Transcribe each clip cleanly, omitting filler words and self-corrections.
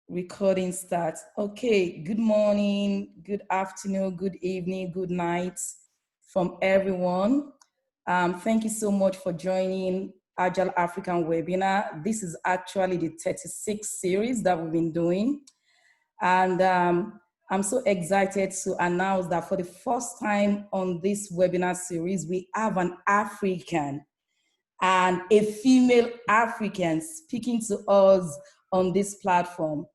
Recording starts. Okay, good morning, good afternoon, good evening, good night from everyone. Thank you so much for joining Agile African webinar. This is actually the 36th series that we've been doing. And I'm so excited to announce that for the first time on this webinar series, we have an African and a female African speaking to us on this platform.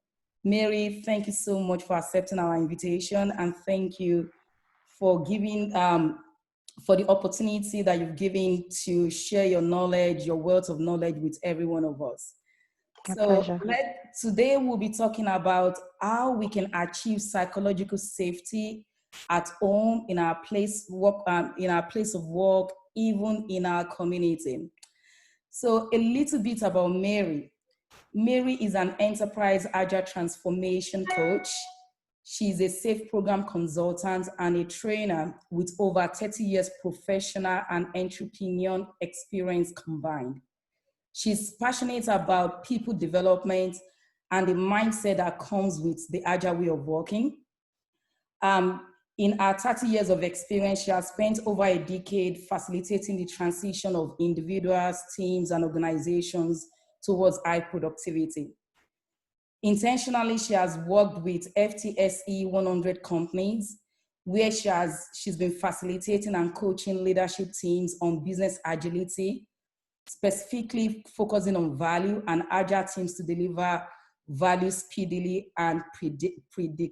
Mary, thank you so much for accepting our invitation, and thank you for giving, for the opportunity that you've given to share your knowledge, your wealth of knowledge with every one of us. Today we'll be talking about how we can achieve psychological safety at home, in our place of work, even in our community. So a little bit about Mary. Mary is an enterprise agile transformation coach. She's a SAFE program consultant and a trainer with over 30 years professional and entrepreneurial experience combined. She's passionate about people development and the mindset that comes with the agile way of working. In her 30 years of experience, she has spent over a decade facilitating the transition of individuals, teams, and organizations towards high productivity. Intentionally, she has worked with FTSE 100 companies, where she's been facilitating and coaching leadership teams on business agility, specifically focusing on value and agile teams to deliver value speedily and predictably.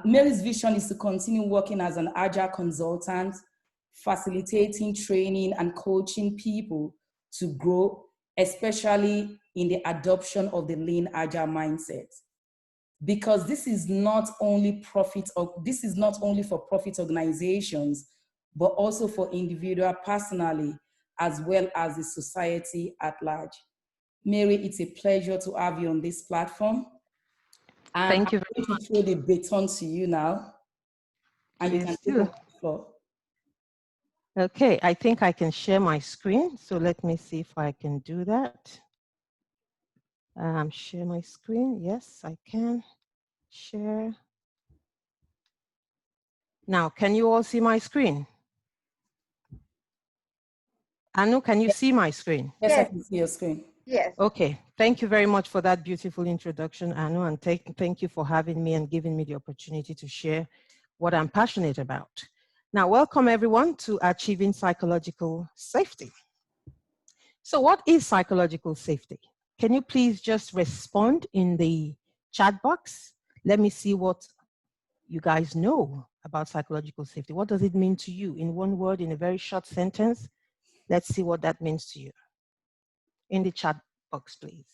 Mary's vision is to continue working as an agile consultant, facilitating, training, and coaching people to grow, especially in the adoption of the lean agile mindset. Because this is not only for profit organizations, but also for individual personally, as well as the society at large. Mary, it's a pleasure to have you on this platform. And thank you. I'm going to throw the baton to you now, and you can take over the floor. Okay, I think I can share my screen. So let me see if I can do that. Share my screen. Yes, I can share. Now, can you all see my screen? Anu, can you see my screen? Yes, I can see your screen. Yes. Okay, thank you very much for that beautiful introduction, Anu, and thank you for having me and giving me the opportunity to share what I'm passionate about. Now, welcome everyone to Achieving Psychological Safety. So what is psychological safety? Can you please just respond in the chat box? Let me see what you guys know about psychological safety. What does it mean to you? In one word, in a very short sentence, let's see what that means to you. In the chat box, please.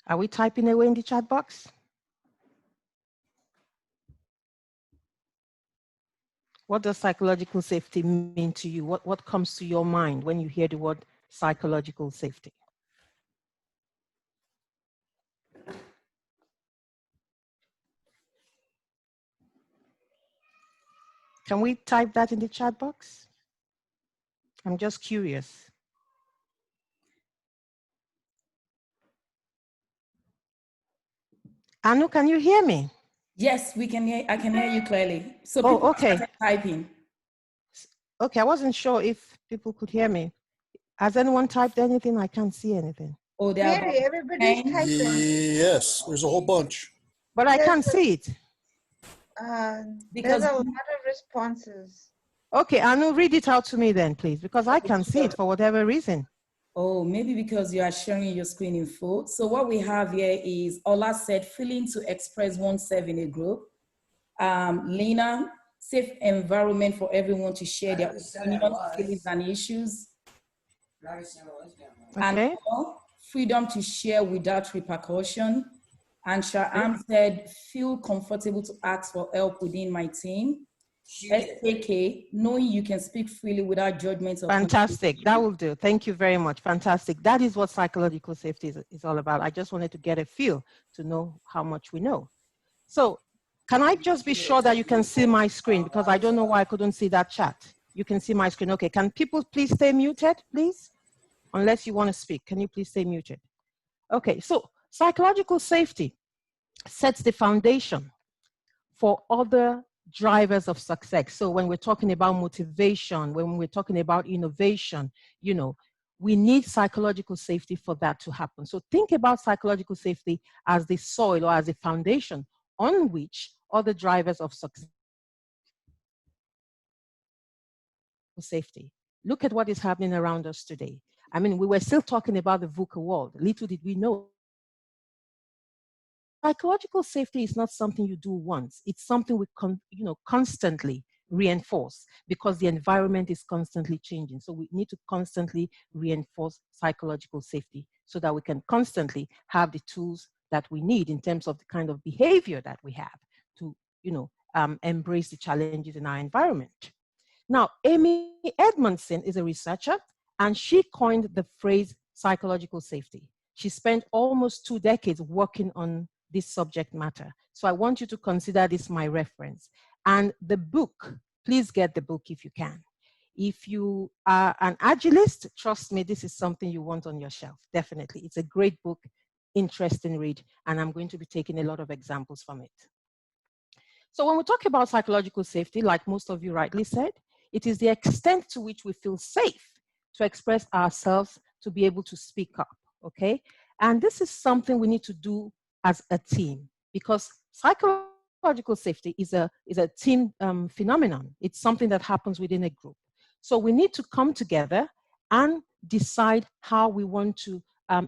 Are we typing away in the chat box? What does psychological safety mean to you? What comes to your mind when you hear the word psychological safety? Can we type that in the chat box? I'm just curious. Anu, can you hear me? Yes, we can hear. I can hear you clearly. So oh, people okay. started typing. Okay, I wasn't sure if people could hear me. Has anyone typed anything? I can't see anything. Oh, Mary, everybody's typing. Yes, there's a whole bunch. But I can't see it. There's a lot of responses. Okay, Anu, read it out to me then, please, because I can't see it for whatever reason. Oh, maybe because you are sharing your screen in full. So what we have here is Ola said, feeling to express oneself in a group. Lena, safe environment for everyone to share their opinions, feelings, and issues. Okay. And freedom to share without repercussion. And Sha'am said, feel comfortable to ask for help within my team. SKK, knowing you can speak freely without judgment. Fantastic, that will do. Thank you very much. Fantastic. That is what psychological safety is all about. I just wanted to get a feel to know how much we know. So Can I just be sure that you can see my screen? Because I don't know why I couldn't see that chat. You can see my screen. Okay, can people please stay muted, please? Unless you want to speak, can you please stay muted? Okay, so psychological safety sets the foundation for other drivers of success. So when we're talking about motivation, when we're talking about innovation, you know, we need psychological safety for that to happen. So think about psychological safety as the soil or as a foundation on which other drivers of success safety. Look at what is happening around us today. I mean, we were still talking about the VUCA world. Little did we know. Psychological safety is not something you do once. It's something we constantly reinforce because the environment is constantly changing. So we need to constantly reinforce psychological safety so that we can constantly have the tools that we need in terms of the kind of behavior that we have to, embrace the challenges in our environment. Now, Amy Edmondson is a researcher, and she coined the phrase psychological safety. She spent almost 2 decades working on this subject matter. So I want you to consider this my reference. And the book, please get the book if you can. If you are an agilist, trust me, this is something you want on your shelf, definitely. It's a great book, interesting read, and I'm going to be taking a lot of examples from it. So when we talk about psychological safety, like most of you rightly said, it is the extent to which we feel safe to express ourselves, to be able to speak up, okay? And this is something we need to do as a team, because psychological safety is a team phenomenon. It's something that happens within a group. So we need to come together and decide how we want to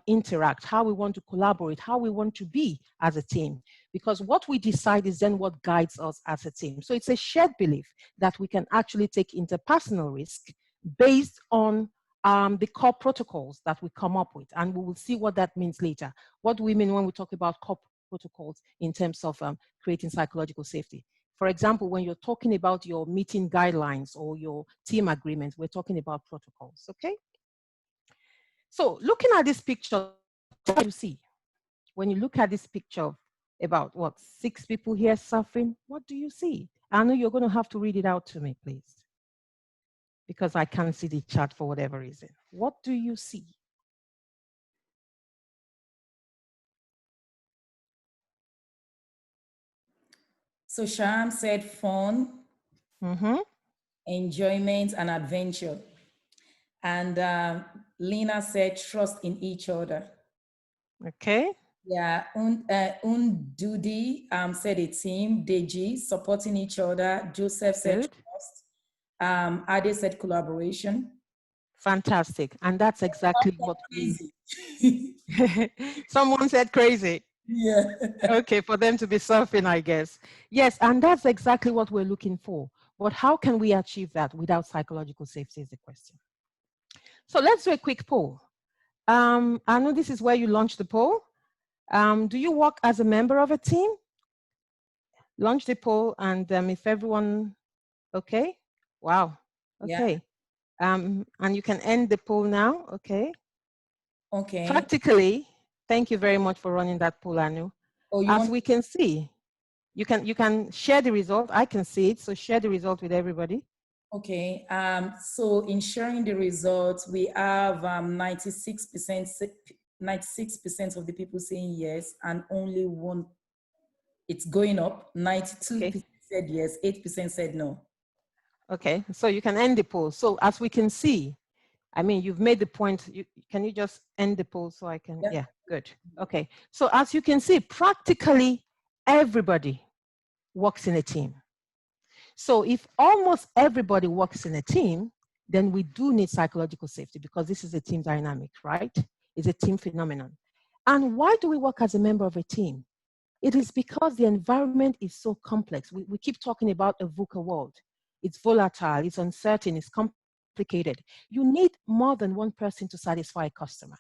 interact, how we want to collaborate, how we want to be as a team. Because what we decide is then what guides us as a team. So it's a shared belief that we can actually take interpersonal risk based on the core protocols that we come up with. And we will see what that means later. What do we mean when we talk about core protocols in terms of creating psychological safety? For example, when you're talking about your meeting guidelines or your team agreements, we're talking about protocols, okay? So looking at this picture, what do you see? When you look at this picture of about, 6 people here surfing, what do you see? I know you're going to have to read it out to me, please, because I can't see the chart for whatever reason. What do you see? So Sham said fun, enjoyment, and adventure. And Lena said trust in each other. Okay. Yeah, Undudi said a team. Deji, supporting each other. Joseph said trust. Ade said collaboration. Fantastic. And that's exactly what crazy. Someone said crazy. Yeah. Okay, for them to be surfing, I guess. Yes, and that's exactly what we're looking for. But how can we achieve that without psychological safety is the question. So let's do a quick poll. I know this is where you launch the poll. Do you work as a member of a team? Launch the poll, and if everyone, okay? Wow, okay. Yeah. And you can end the poll now, okay? Okay. Practically, thank you very much for running that poll, Anu. As we can see, you can share the result. I can see it, so share the result with everybody. Okay, so in sharing the results, we have 96% of the people saying yes, and only one, it's going up. 92% said yes, 8% said no. Okay, so you can end the poll. So as we can see, I mean, you've made the point. Can you just end the poll so I can? Yeah, good. Okay, so as you can see, practically everybody works in a team. So if almost everybody works in a team, then we do need psychological safety, because this is a team dynamic, right? It's a team phenomenon. And why do we work as a member of a team? It is because the environment is so complex. We keep talking about a VUCA world. It's volatile, it's uncertain, it's complicated. You need more than one person to satisfy a customer.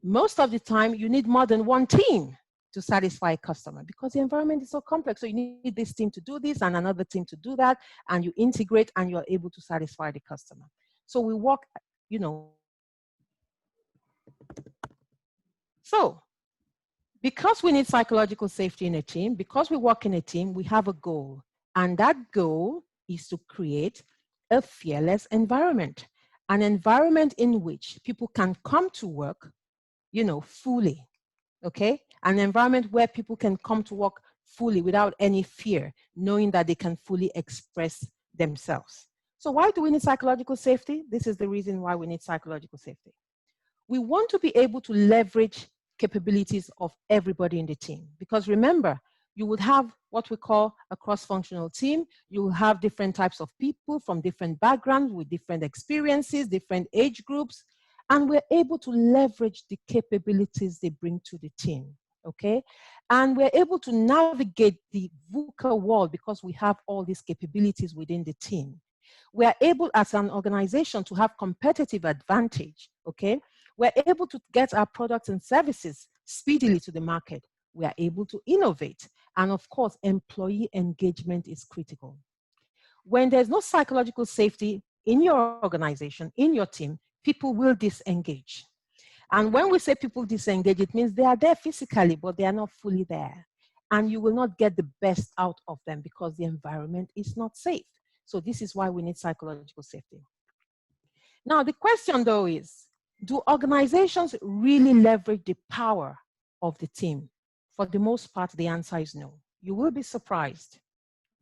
Most of the time, you need more than one team to satisfy a customer, because the environment is so complex. So you need this team to do this and another team to do that, and you integrate and you're able to satisfy the customer. So we work, So Because we need psychological safety in a team, because we work in a team, we have a goal. And that goal is to create a fearless environment, an environment in which people can come to work, fully, okay? An environment where people can come to work fully without any fear, knowing that they can fully express themselves. So why do we need psychological safety? This is the reason why we need psychological safety. We want to be able to leverage capabilities of everybody in the team. Because remember, you would have what we call a cross-functional team. You will have different types of people from different backgrounds with different experiences, different age groups, and we're able to leverage the capabilities they bring to the team, okay? And we're able to navigate the VUCA world because we have all these capabilities within the team. We are able as an organization to have competitive advantage, okay? We're able to get our products and services speedily to the market. We are able to innovate. And of course, employee engagement is critical. When there's no psychological safety in your organization, in your team, people will disengage. And when we say people disengage, it means they are there physically, but they are not fully there. And you will not get the best out of them because the environment is not safe. So this is why we need psychological safety. Now, the question though is, do organizations really leverage the power of the team? For the most part, the answer is no. You will be surprised.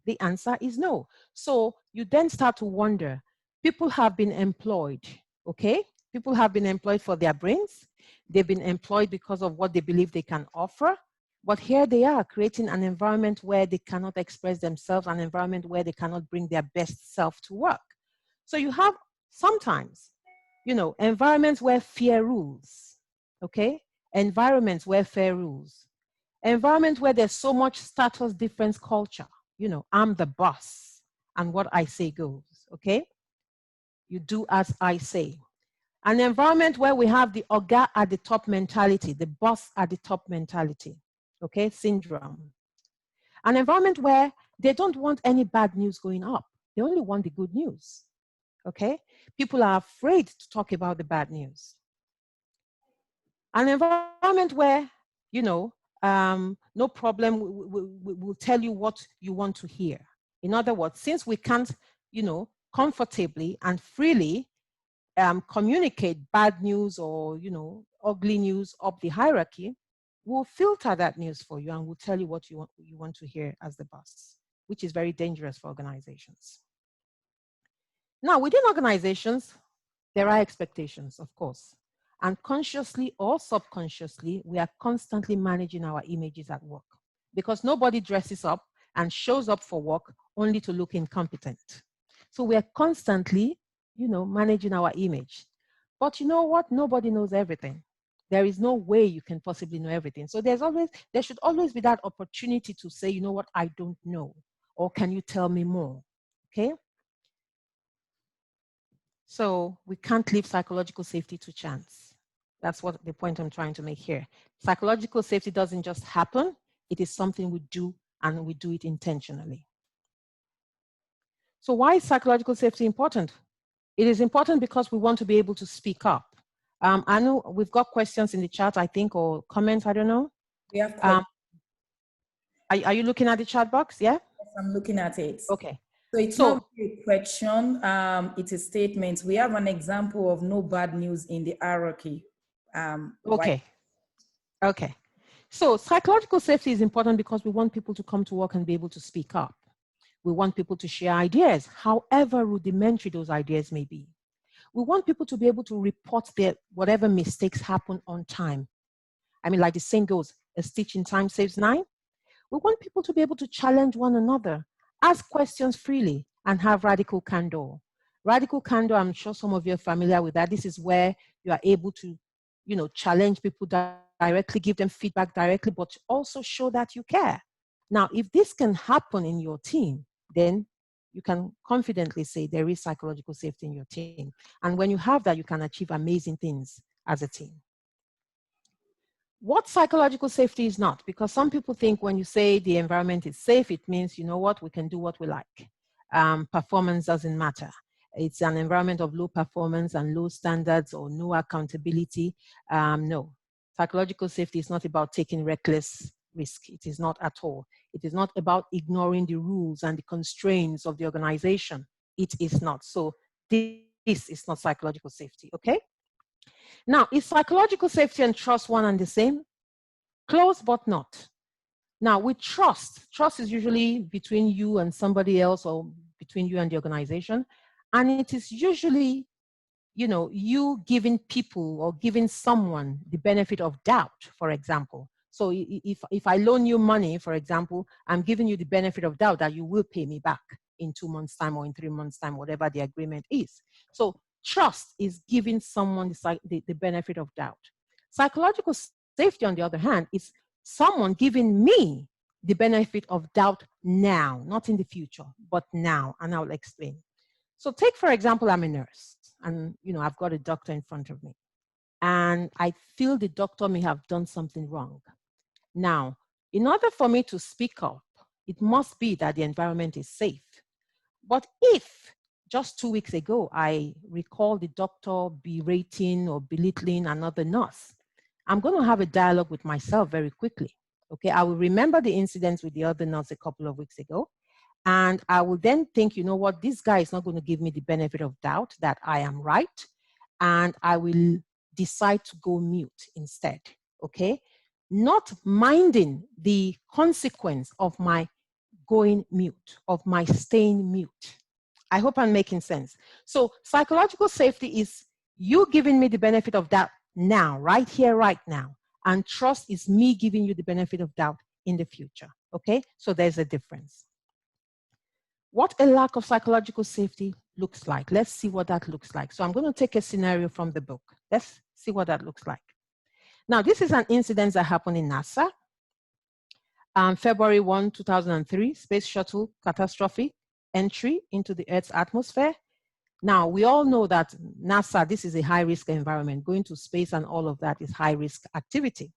The answer is no. So you then start to wonder, people have been employed, okay? People have been employed for their brains. They've been employed because of what they believe they can offer. But here they are creating an environment where they cannot express themselves, an environment where they cannot bring their best self to work. So you have sometimes, environments where fear rules, okay? Environments where fear rules. Environments where there's so much status difference culture. I'm the boss and what I say goes, okay? You do as I say. An environment where we have the oga at the top mentality, the boss at the top mentality, okay, syndrome. An environment where they don't want any bad news going up. They only want the good news, okay? People are afraid to talk about the bad news. An environment where, no problem, we'll tell you what you want to hear. In other words, since we can't, comfortably and freely communicate bad news or, ugly news up the hierarchy, we'll filter that news for you and we'll tell you what you want to hear as the boss, which is very dangerous for organizations. Now, within organizations, there are expectations, of course. And consciously or subconsciously, we are constantly managing our images at work because nobody dresses up and shows up for work only to look incompetent. So we are constantly, managing our image. But you know what? Nobody knows everything. There is no way you can possibly know everything. So there should always be that opportunity to say, you know what, I don't know. Or can you tell me more? Okay? So we can't leave psychological safety to chance. That's what the point I'm trying to make here. Psychological safety doesn't just happen. It is something we do, and we do it intentionally. So why is psychological safety important? It is important because we want to be able to speak up. I know we've got questions in the chat, I think, or comments, I don't know. We have questions. Are you looking at the chat box? Yeah? Yes, I'm looking at it. Okay. So it's not a question, it's a statement. We have an example of no bad news in the hierarchy. Okay. Okay. So psychological safety is important because we want people to come to work and be able to speak up. We want people to share ideas, however rudimentary those ideas may be. We want people to be able to report their whatever mistakes happen on time. I mean, like the saying goes, a stitch in time saves 9. We want people to be able to challenge one another, ask questions freely, and have radical candor. Radical candor, I'm sure some of you are familiar with that. This is where you are able to, challenge people directly, give them feedback directly, but also show that you care. Now, if this can happen in your team, then you can confidently say there is psychological safety in your team. And when you have that, you can achieve amazing things as a team. What psychological safety is not? Because some people think when you say the environment is safe, it means, you know what, we can do what we like. Performance doesn't matter. It's an environment of low performance and low standards or no accountability. No, Psychological safety is not about taking reckless risk. It is not at all. It is not about ignoring the rules and the constraints of the organization. It is not. So this is not psychological safety, okay? Now, is psychological safety and trust one and the same? Close, but not. Now, with trust, trust is usually between you and somebody else or between you and the organization. And it is usually, you giving people or giving someone the benefit of doubt, for example. So if I loan you money, for example, I'm giving you the benefit of doubt that you will pay me back in 2 months' time or in 3 months' time, whatever the agreement is. So trust is giving someone the benefit of doubt. Psychological safety, on the other hand, is someone giving me the benefit of doubt now, not in the future, but now, and I'll explain. So take, for example, I'm a nurse, and I've got a doctor in front of me, and I feel the doctor may have done something wrong. Now, in order for me to speak up, it must be that the environment is safe. But if just 2 weeks ago, I recall the doctor berating or belittling another nurse, I'm going to have a dialogue with myself very quickly. Okay, I will remember the incidents with the other nurse a couple of weeks ago, and I will then think, you know what, this guy is not going to give me the benefit of doubt that I am right, and I will decide to go mute instead. Okay, not minding the consequence of my going mute, of my staying mute. I hope I'm making sense. So psychological safety is you giving me the benefit of doubt now, right here, right now. And trust is me giving you the benefit of doubt in the future. Okay, so there's a difference. What a lack of psychological safety looks like. Let's see what that looks like. So I'm going to take a scenario from the book. Let's see what that looks like. Now, this is an incident that happened in NASA. February 1, 2003, space shuttle catastrophic entry into the Earth's atmosphere. Now, we all know that NASA, this is a high-risk environment. Going to space and all of that is high-risk activity.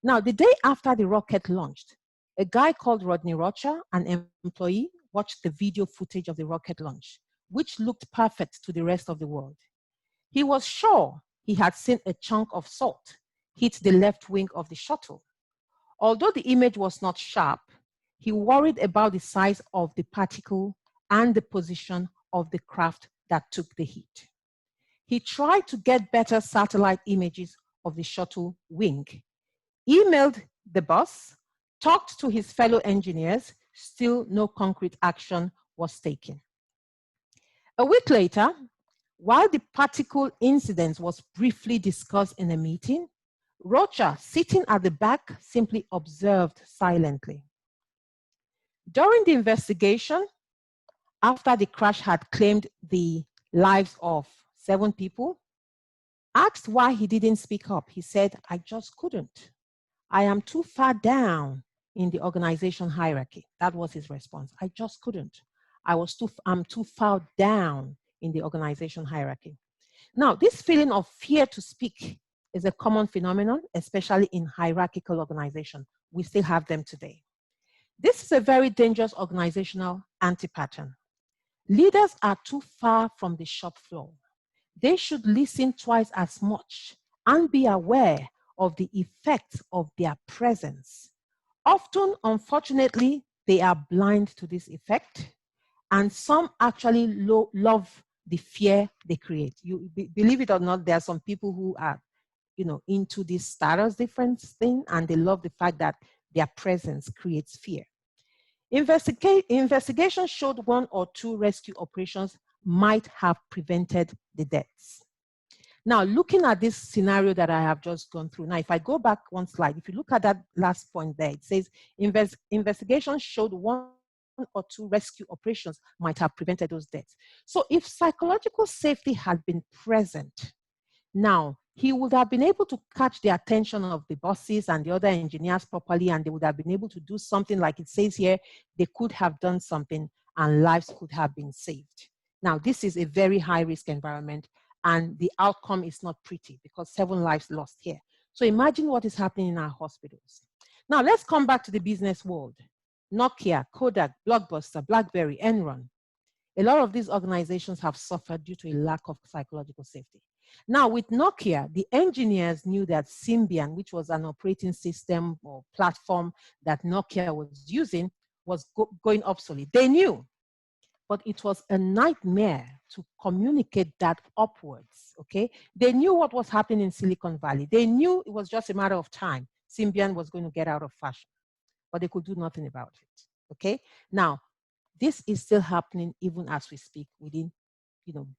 Now, the day after the rocket launched, a guy called Rodney Rocha, an employee, watched the video footage of the rocket launch, which looked perfect to the rest of the world. He was sure he had seen a chunk of salt hit the left wing of the shuttle. Although the image was not sharp, he worried about the size of the particle and the position of the craft that took the hit. He tried to get better satellite images of the shuttle wing, emailed the boss, talked to his fellow engineers, still no concrete action was taken. A week later, while the particle incident was briefly discussed in a meeting, Rocha, sitting at the back, simply observed silently. During the investigation, after the crash had claimed the lives of 7 people, asked why he didn't speak up, he said, "I just couldn't. I am too far down in the organization hierarchy." That was his response. "I just couldn't. I'm too far down in the organization hierarchy." Now, this feeling of fear to speak is a common phenomenon, especially in hierarchical organizations. We still have them today. This is a very dangerous organizational anti-pattern. Leaders are too far from the shop floor. They should listen twice as much and be aware of the effects of their presence. Often, unfortunately, they are blind to this effect, and some actually love the fear they create. You believe it or not, there are some people who are, into this status difference thing, and they love the fact that their presence creates fear. Investigation showed 1 or 2 rescue operations might have prevented the deaths. Now, looking at this scenario that I have just gone through, now if I go back one slide, if you look at that last point there, it says investigation showed 1 or 2 rescue operations might have prevented those deaths. So if psychological safety had been present, now he would have been able to catch the attention of the bosses and the other engineers properly, and they would have been able to do something like it says here. They could have done something and lives could have been saved. Now, this is a very high-risk environment, and the outcome is not pretty because 7 lives lost here. So imagine what is happening in our hospitals. Now, let's come back to the business world. Nokia, Kodak, Blockbuster, BlackBerry, Enron. A lot of these organizations have suffered due to a lack of psychological safety. Now with Nokia, the engineers knew that Symbian, which was an operating system or platform that Nokia was using, was going obsolete. They knew, but it was a nightmare to communicate that upwards, okay? They knew what was happening in Silicon Valley. They knew it was just a matter of time. Symbian was going to get out of fashion, but they could do nothing about it, okay? Now, this is still happening even as we speak within,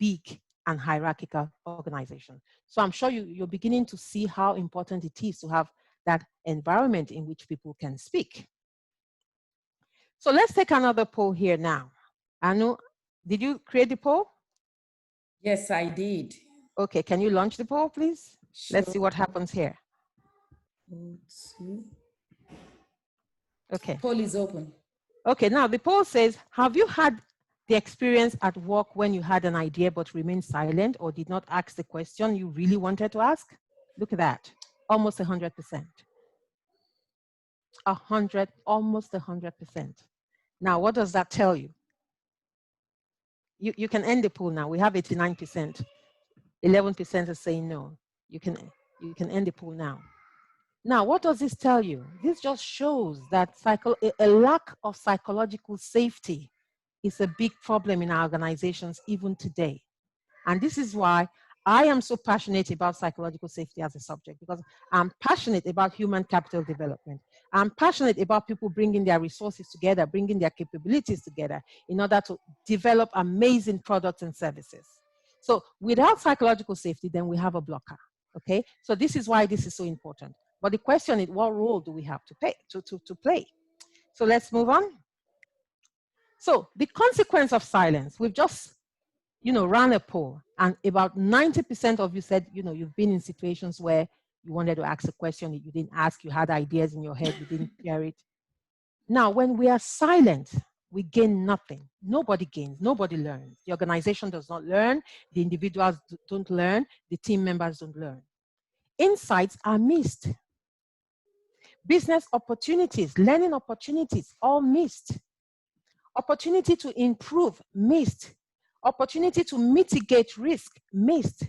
big and hierarchical organizations. So I'm sure you're beginning to see how important it is to have that environment in which people can speak. So let's take another poll here now. Anu, did you create the poll? Yes, I did. Okay, can you launch the poll, please? Sure. Let's see what happens here. Okay. Poll is open. Okay, now the poll says, have you had the experience at work when you had an idea but remained silent or did not ask the question you really wanted to ask? Look at that, almost 100%. Almost 100%. Now, what does that tell you? You can end the poll now. We have 89%. 11% are saying no. You can end the poll now. Now, what does this tell you? This just shows that a lack of psychological safety is a big problem in our organizations even today. And this is why I am so passionate about psychological safety as a subject, because I'm passionate about human capital development. I'm passionate about people bringing their resources together, bringing their capabilities together in order to develop amazing products and services. So without psychological safety, then we have a blocker, okay? So this is why this is so important. But the question is, what role do we have to play? So let's move on. So the consequence of silence, we've just ran a poll, and about 90% of you said, you've been in situations where you wanted to ask a question that you didn't ask, you had ideas in your head, you didn't share it. Now, when we are silent, we gain nothing. Nobody gains, nobody learns. The organization does not learn, the individuals don't learn, the team members don't learn. Insights are missed. Business opportunities, learning opportunities, all missed. Opportunity to improve, missed. Opportunity to mitigate risk, missed.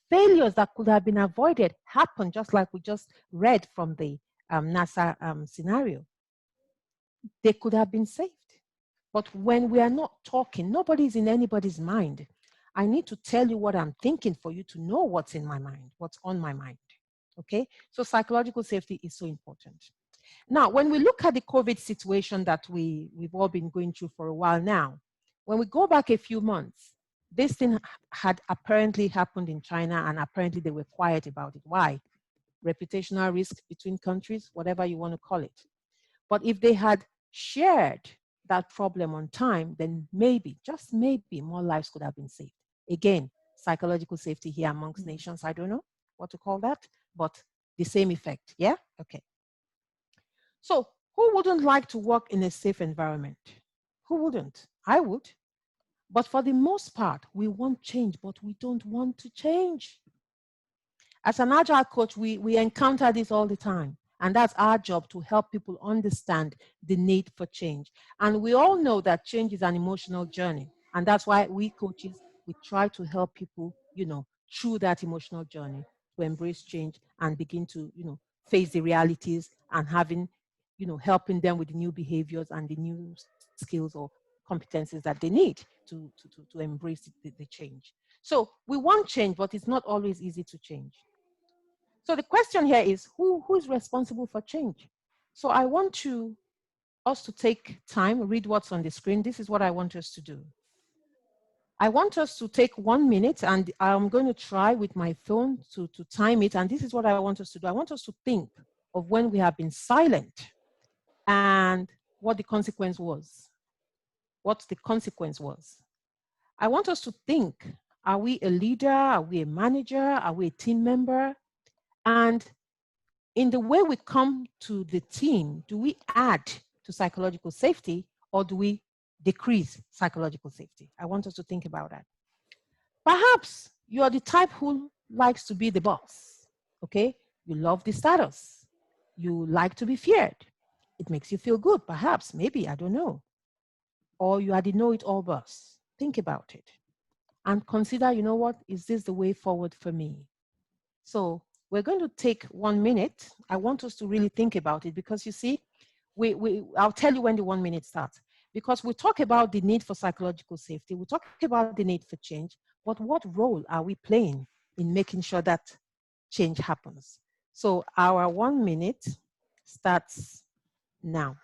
Failures that could have been avoided happen, just like we just read from the NASA scenario. They could have been saved. But when we are not talking, nobody's in anybody's mind. I need to tell you what I'm thinking for you to know what's in my mind, what's on my mind. Okay? So psychological safety is so important. Now, when we look at the COVID situation that we've all been going through for a while now, when we go back a few months, this thing had apparently happened in China, and apparently they were quiet about it. Why? Reputational risk between countries, whatever you want to call it. But if they had shared that problem on time, then maybe, just maybe, more lives could have been saved. Again, psychological safety here amongst nations, I don't know what to call that, but the same effect, yeah? Okay. So who wouldn't like to work in a safe environment? Who wouldn't? I would. But for the most part, we want change, but we don't want to change. As an agile coach, we encounter this all the time. And that's our job, to help people understand the need for change. And we all know that change is an emotional journey. And that's why we coaches, we try to help people, through that emotional journey to embrace change and begin to, face the realities and helping them with the new behaviors and the new skills or competencies that they need to embrace the change. So we want change, but it's not always easy to change. So the question here is, who is responsible for change? So I want us to take time, read what's on the screen. This is what I want us to do. I want us to take 1 minute, and I'm going to try with my phone to time it. And this is what I want us to do. I want us to think of when we have been silent and what the consequence was. What the consequence was. I want us to think, are we a leader? Are we a manager? Are we a team member? And in the way we come to the team, do we add to psychological safety or do we decrease psychological safety? I want us to think about that. Perhaps you are the type who likes to be the boss, okay? You love the status. You like to be feared. It makes you feel good, perhaps, maybe, I don't know. Or you are the know-it-all boss. Think about it. and consider, you know what, is this the way forward for me? So we're going to take 1 minute. I want us to really think about it because you see, I'll tell you when the 1 minute starts. Because we talk about the need for psychological safety, we talk about the need for change, but what role are we playing in making sure that change happens? So our 1 minute starts now.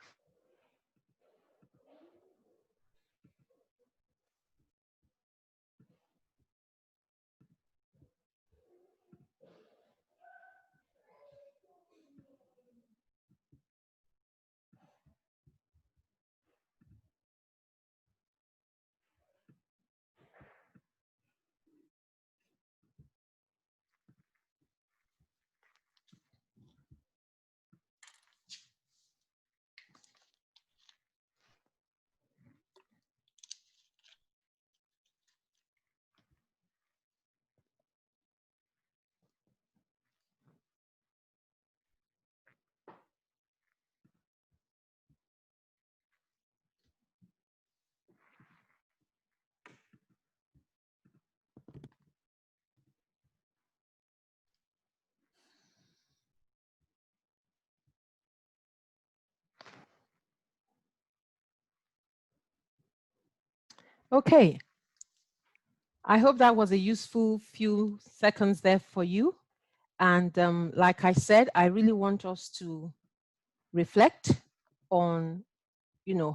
Okay, I hope that was a useful few seconds there for you. And like I said, I really want us to reflect on,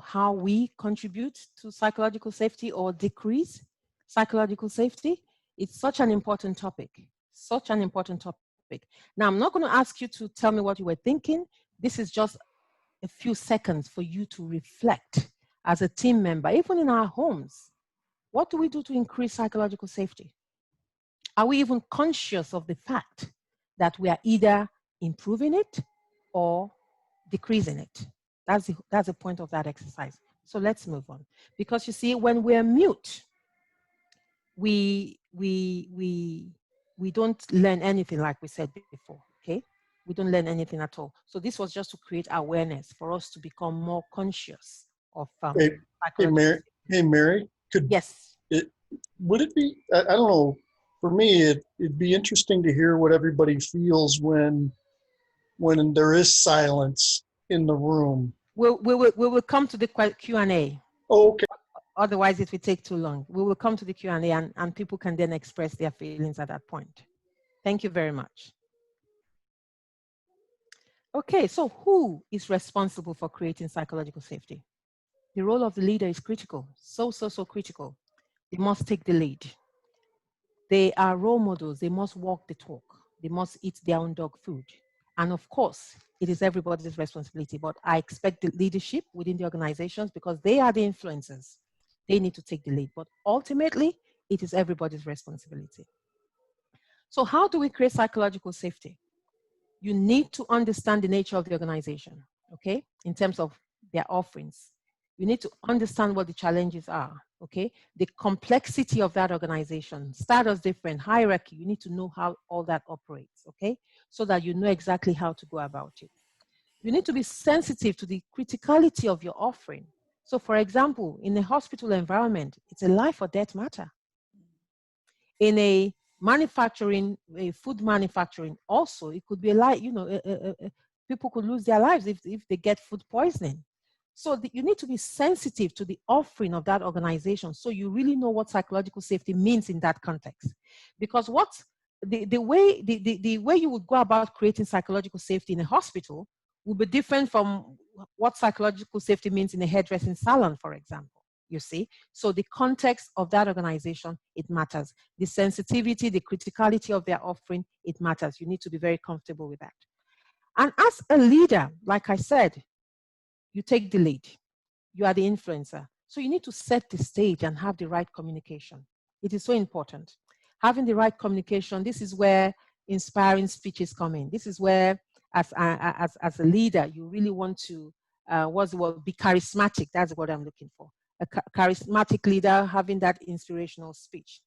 how we contribute to psychological safety or decrease psychological safety. It's such an important topic, such an important topic. Now, I'm not going to ask you to tell me what you were thinking. This is just a few seconds for you to reflect as a team member, even in our homes. What do we do to increase psychological safety? Are we even conscious of the fact that we are either improving it or decreasing it? That's the point of that exercise. So let's move on. Because you see, when we're mute, we don't learn anything, like we said before, okay? We don't learn anything at all. So this was just to create awareness for us to become more conscious of Hey, Mary, yes. Would it be, I don't know, for me, it'd be interesting to hear what everybody feels when there is silence in the room. We will come to the Q&A. Oh, okay. Otherwise, it will take too long. We will come to the Q&A and people can then express their feelings at that point. Thank you very much. Okay, so who is responsible for creating psychological safety? The role of the leader is critical, so critical. They must take the lead. They are role models. They must walk the talk. They must eat their own dog food. And of course, it is everybody's responsibility, but I expect the leadership within the organizations, because they are the influencers, they need to take the lead. But ultimately, it is everybody's responsibility. So how do we create psychological safety? You need to understand the nature of the organization, okay, in terms of their offerings. You need to understand what the challenges are, okay? The complexity of that organization, status different, hierarchy, you need to know how all that operates, okay? So that you know exactly how to go about it. You need to be sensitive to the criticality of your offering. So for example, in a hospital environment, it's a life or death matter. In a food manufacturing also, it could be like, people could lose their lives if they get food poisoning. So you need to be sensitive to the offering of that organization, so you really know what psychological safety means in that context. Because the way you would go about creating psychological safety in a hospital will be different from what psychological safety means in a hairdressing salon, for example. You see, so the context of that organization, it matters. The sensitivity, the criticality of their offering, it matters. You need to be very comfortable with that. And as a leader, like I said, you take the lead. You are the influencer. So you need to set the stage and have the right communication. It is so important. Having the right communication, this is where inspiring speeches come in. This is where, as a leader, you really want to, be charismatic. That's what I'm looking for. A charismatic leader having that inspirational speech.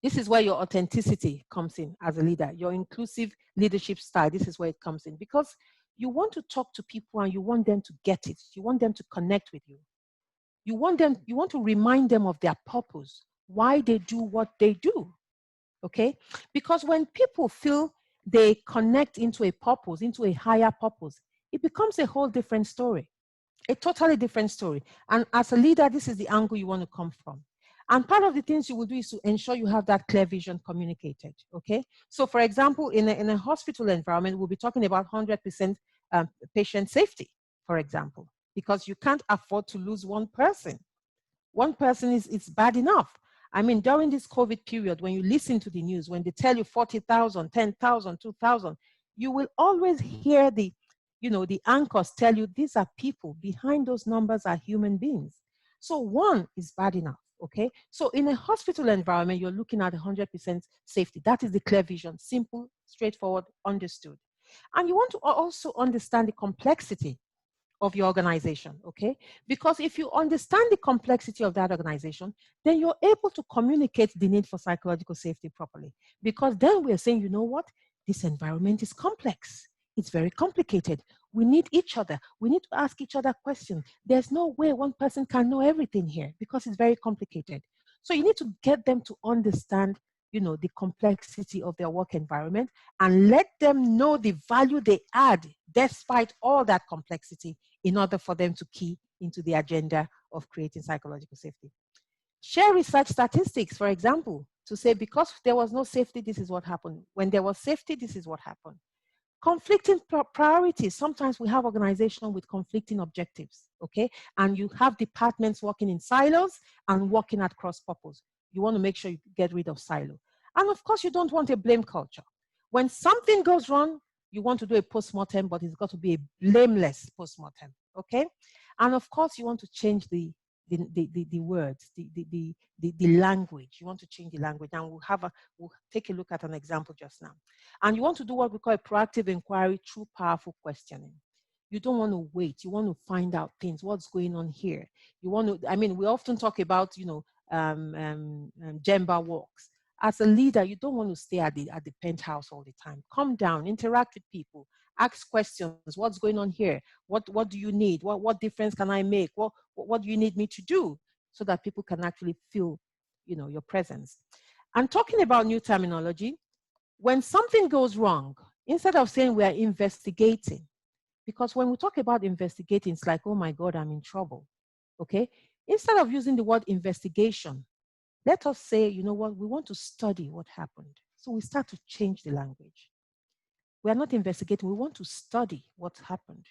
This is where your authenticity comes in as a leader, your inclusive leadership style. This is where it comes in, because you want to talk to people and you want them to get it. You want them to connect with you. You want to remind them of their purpose, why they do what they do, okay? Because when people feel they connect into a purpose, into a higher purpose, it becomes a whole different story, a totally different story. And as a leader, this is the angle you want to come from. And part of the things you will do is to ensure you have that clear vision communicated, okay? So for example, in a hospital environment, we'll be talking about 100% patient safety, for example, because you can't afford to lose one person. One person is bad enough. I mean, during this COVID period, when you listen to the news, when they tell you 40,000, 10,000, 2,000, you will always hear the anchors tell you these are people. Behind those numbers are human beings. So one is bad enough, okay? So in a hospital environment, you're looking at 100% safety. That is the clear vision, simple, straightforward, understood. And you want to also understand the complexity of your organization, okay? Because if you understand the complexity of that organization, then you're able to communicate the need for psychological safety properly. Because then we're saying, you know what? This environment is complex. It's very complicated. We need each other. We need to ask each other questions. There's no way one person can know everything here because it's very complicated. So you need to get them to understand, the complexity of their work environment and let them know the value they add despite all that complexity in order for them to key into the agenda of creating psychological safety. Share research statistics, for example, to say because there was no safety, this is what happened. When there was safety, this is what happened. Conflicting priorities. Sometimes we have organizations with conflicting objectives, okay? And you have departments working in silos and working at cross purpose. You want to make sure you get rid of silo. And of course, you don't want a blame culture. When something goes wrong, you want to do a postmortem, but it's got to be a blameless postmortem, okay? And of course, you want to change the words, the language. You want to change the language, and we'll take a look at an example just now. And you want to do what we call a proactive inquiry through powerful questioning. You don't want to wait. You want to find out things. What's going on here? You want to. I mean, we often talk about Gemba walks. As a leader, you don't want to stay at the penthouse all the time. Come down, interact with people, ask questions. What's going on here? What do you need? What difference can I make? What do you need me to do? So that people can actually feel, your presence. And talking about new terminology, when something goes wrong, instead of saying we are investigating, because when we talk about investigating, it's like, oh my God, I'm in trouble. Okay? Instead of using the word investigation, let us say, you know what, we want to study what happened. So we start to change the language. We are not investigating, we want to study what happened.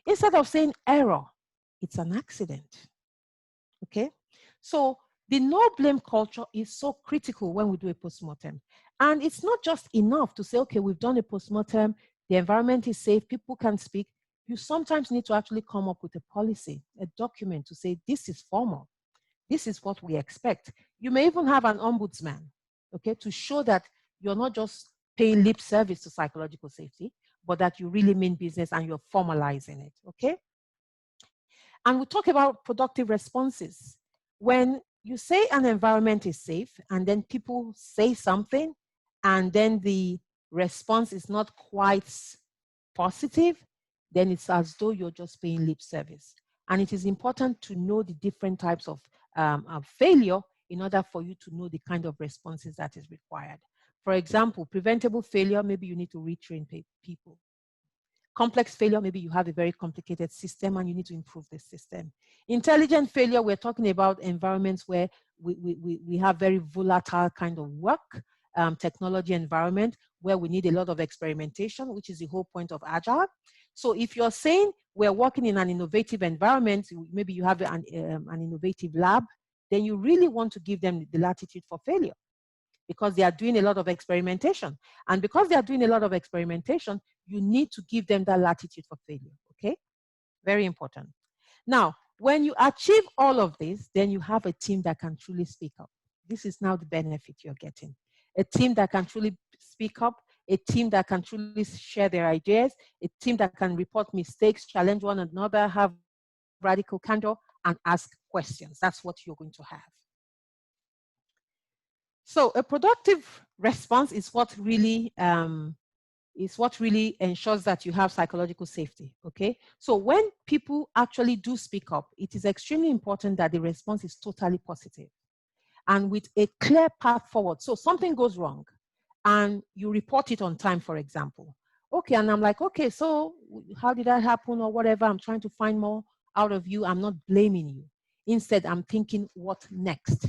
Instead of saying error, it's an accident. Okay? So the no blame culture is so critical when we do a postmortem. And it's not just enough to say, okay, we've done a postmortem, the environment is safe, people can speak. You sometimes need to actually come up with a policy, a document to say, this is formal. This is what we expect. You may even have an ombudsman, okay, to show that you're not just paying lip service to psychological safety, but that you really mean business and you're formalizing it, okay? And we talk about productive responses. When you say an environment is safe and then people say something and then the response is not quite positive, then it's as though you're just paying lip service. And it is important to know the different types of failure in order for you to know the kind of responses that is required. For example, preventable failure, maybe you need to retrain people. Complex failure, maybe you have a very complicated system and you need to improve the system. Intelligent failure, we're talking about environments where we have very volatile kind of work, technology environment where we need a lot of experimentation, which is the whole point of Agile. So if you're saying we're working in an innovative environment, maybe you have an innovative lab, then you really want to give them the latitude for failure because they are doing a lot of experimentation. And because they are doing a lot of experimentation, you need to give them that latitude for failure, okay? Very important. Now, when you achieve all of this, then you have a team that can truly speak up. This is now the benefit you're getting. A team that can truly speak up, a team that can truly share their ideas, a team that can report mistakes, challenge one another, have radical candor, and ask questions. That's what you're going to have. So a productive response is what really ensures that you have psychological safety, okay? So when people actually do speak up, it is extremely important that the response is totally positive. and with a clear path forward. So something goes wrong and you report it on time, for example. Okay, and I'm like, okay, so how did that happen or whatever? I'm trying to find more out of you. I'm not blaming you. Instead, I'm thinking, what next?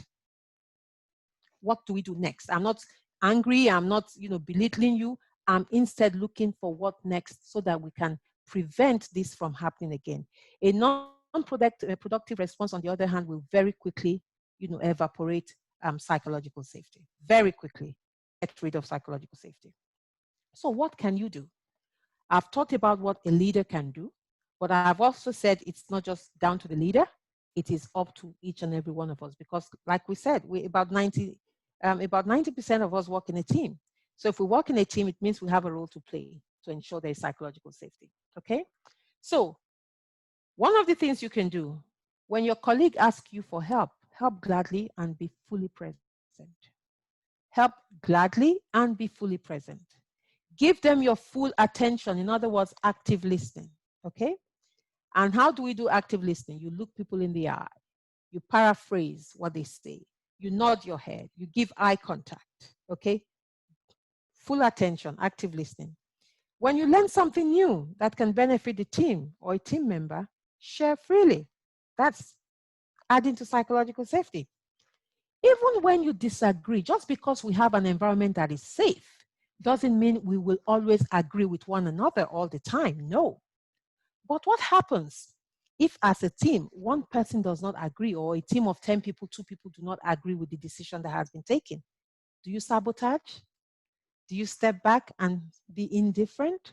What do we do next? I'm not angry. I'm not, belittling you. I'm instead looking for what next so that we can prevent this from happening again. A non-productive response, on the other hand, will very quickly, evaporate psychological safety. Very quickly get rid of psychological safety. So what can you do? I've talked about what a leader can do, but I've also said it's not just down to the leader. It is up to each and every one of us, because like we said, about 90% of us work in a team. So if we work in a team, it means we have a role to play to ensure there is psychological safety, okay? So one of the things you can do, when your colleague asks you for help, help gladly and be fully present. Help gladly and be fully present. Give them your full attention. In other words, active listening, okay? And how do we do active listening? You look people in the eye. You paraphrase what they say. You nod your head. You give eye contact, okay? Full attention, active listening. When you learn something new that can benefit the team or a team member, share freely. That's adding to psychological safety. Even when you disagree, just because we have an environment that is safe, doesn't mean we will always agree with one another all the time. No. But what happens if, as a team, one person does not agree, or a team of 10 people, 2 people do not agree with the decision that has been taken? Do you sabotage? Do you step back and be indifferent?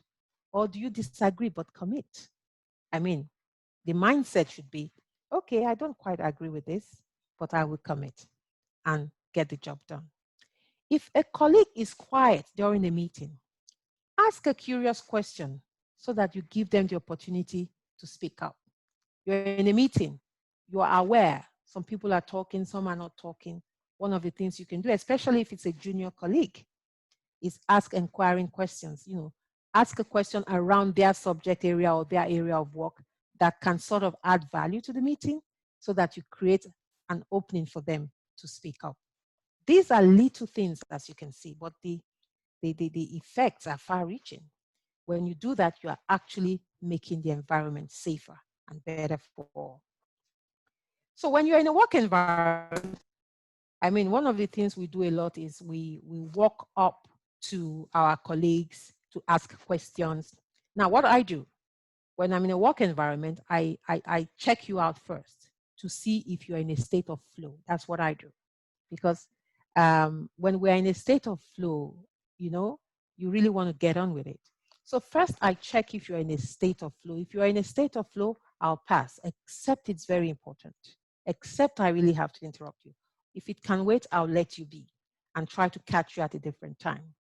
Or do you disagree but commit? I mean, the mindset should be, okay, I don't quite agree with this, but I will commit and get the job done. If a colleague is quiet during a meeting, ask a curious question so that you give them the opportunity to speak up. You're in a meeting, you are aware some people are talking, some are not talking. One of the things you can do, especially if it's a junior colleague, is ask inquiring questions. Ask a question around their subject area or their area of work that can sort of add value to the meeting so that you create an opening for them to speak up. These are little things, as you can see, but the effects are far-reaching. When you do that, you are actually making the environment safer and better for all. So when you're in a work environment, I mean, one of the things we do a lot is we walk up to our colleagues to ask questions. Now, what I do when I'm in a work environment, I check you out first to see if you're in a state of flow. That's what I do. Because when we're in a state of flow, you really want to get on with it. So first, I check if you're in a state of flow. If you're in a state of flow, I'll pass, except it's very important. Except I really have to interrupt you. If it can wait, I'll let you be and try to catch you at a different time.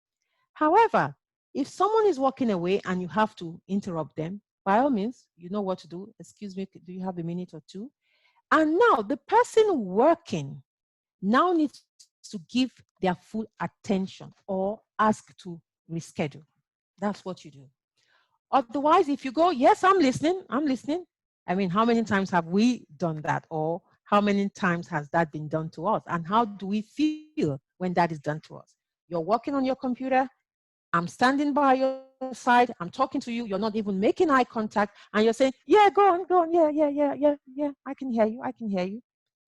However, if someone is walking away and you have to interrupt them, by all means, you know what to do. Excuse me, do you have a minute or two? And now the person working now needs to give their full attention or ask to reschedule. That's what you do. Otherwise, if you go, yes, I'm listening. I mean, how many times have we done that? Or how many times has that been done to us? And how do we feel when that is done to us? You're working on your computer. I'm standing by your side. I'm talking to you. You're not even making eye contact. And you're saying, yeah, go on. Yeah. I can hear you.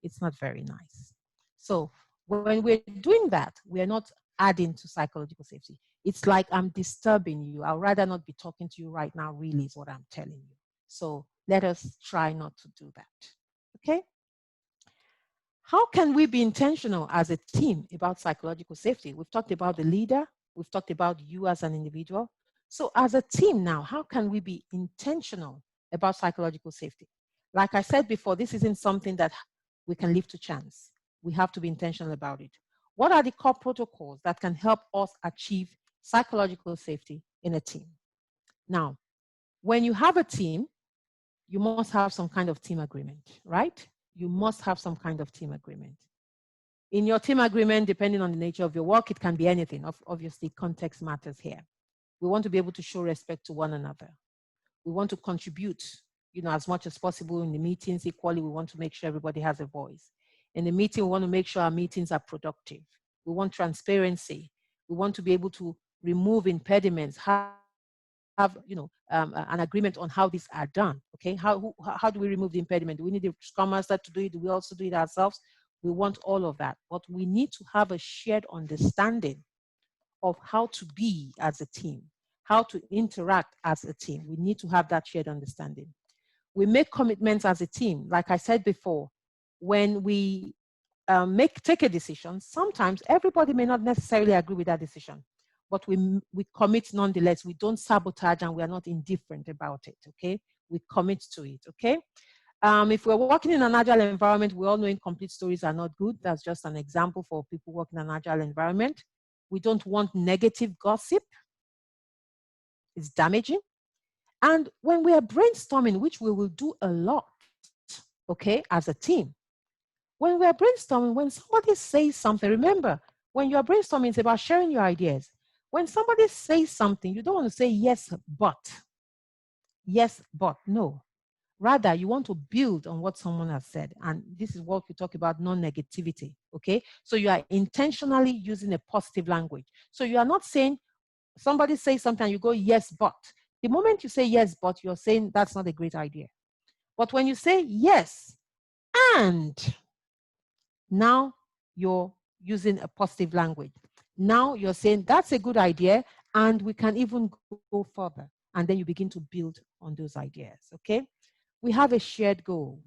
It's not very nice. So when we're doing that, we're not adding to psychological safety. It's like I'm disturbing you. I'd rather not be talking to you right now, really, is what I'm telling you. So let us try not to do that. Okay? How can we be intentional as a team about psychological safety? We've talked about the leader. We've talked about you as an individual. So as a team now, how can we be intentional about psychological safety? Like I said before, this isn't something that we can leave to chance. We have to be intentional about it. What are the core protocols that can help us achieve psychological safety in a team? Now, when you have a team, you must have some kind of team agreement, right? You must have some kind of team agreement. In your team agreement, depending on the nature of your work, it can be anything. Obviously, context matters here. We want to be able to show respect to one another. We want to contribute, as much as possible in the meetings equally. We want to make sure everybody has a voice. In the meeting, we want to make sure our meetings are productive. We want transparency. We want to be able to remove impediments, have an agreement on how these are done. Okay, how do we remove the impediment? Do we need the Scrum Master to do it? Do we also do it ourselves? We want all of that, but we need to have a shared understanding of how to be as a team, how to interact as a team. We need to have that shared understanding. We make commitments as a team. Like I said before, when we take a decision, sometimes everybody may not necessarily agree with that decision, but we commit nonetheless. We don't sabotage and we are not indifferent about it, okay? We commit to it, okay? If we're working in an agile environment, we all know incomplete stories are not good. That's just an example for people working in an agile environment. We don't want negative gossip. It's damaging. And when we are brainstorming, which we will do a lot, okay, as a team, when we are brainstorming, when somebody says something, remember, when you are brainstorming, it's about sharing your ideas. When somebody says something, you don't want to say yes, but. Yes, but. No. Rather, you want to build on what someone has said. And this is what we talk about non-negativity, okay? So you are intentionally using a positive language. So you are not saying, somebody says something and you go, yes, but. The moment you say yes, but, you're saying that's not a great idea. But when you say yes, and, now you're using a positive language. Now you're saying that's a good idea and we can even go further. And then you begin to build on those ideas, okay? We have a shared goal.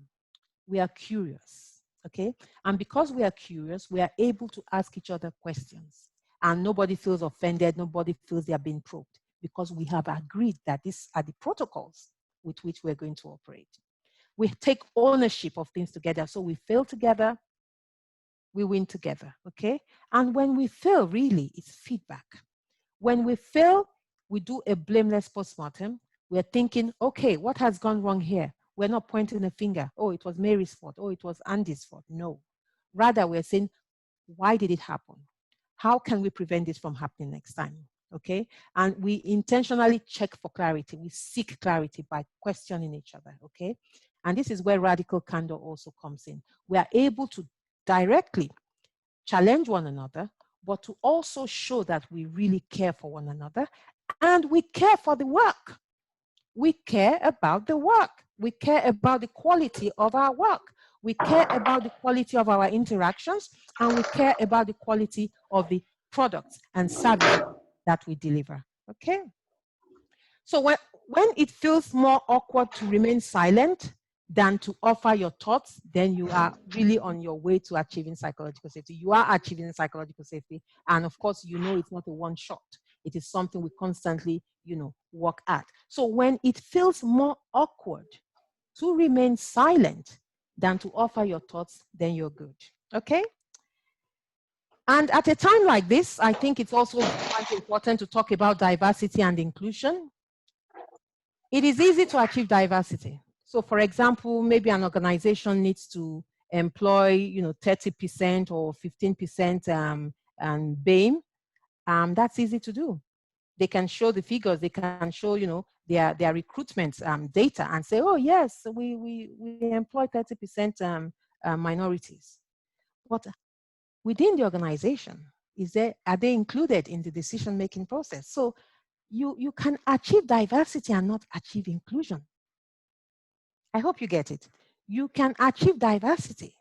We are curious, okay? And because we are curious, we are able to ask each other questions. And nobody feels offended, nobody feels they are being probed, because we have agreed that these are the protocols with which we're going to operate. We take ownership of things together. So we fail together, we win together, okay? And when we fail, really, it's feedback. When we fail, we do a blameless postmortem. We're thinking, okay, what has gone wrong here? We're not pointing a finger. Oh, it was Mary's fault. Oh, it was Andy's fault. No. Rather, we're saying, why did it happen? How can we prevent this from happening next time? Okay? And we intentionally check for clarity. We seek clarity by questioning each other. Okay? And this is where radical candor also comes in. We are able to directly challenge one another, but to also show that we really care for one another and we care for the work. We care about the work. We care about the quality of our work. We care about the quality of our interactions, and we care about the quality of the products and services that we deliver, okay? So when it feels more awkward to remain silent than to offer your thoughts, then you are really on your way to achieving psychological safety. You are achieving psychological safety, and of course, you know it's not a one shot. It is something we constantly, work at. So when it feels more awkward to remain silent than to offer your thoughts, then you're good, okay? And at a time like this, I think it's also quite important to talk about diversity and inclusion. It is easy to achieve diversity. So for example, maybe an organization needs to employ, 30% or 15% BAME. That's easy to do. They can show the figures, they can show, their recruitment data and say, oh yes, we employ 30% minorities. But within the organization, are they included in the decision-making process? So you can achieve diversity and not achieve inclusion. I hope you get it. You can achieve diversity,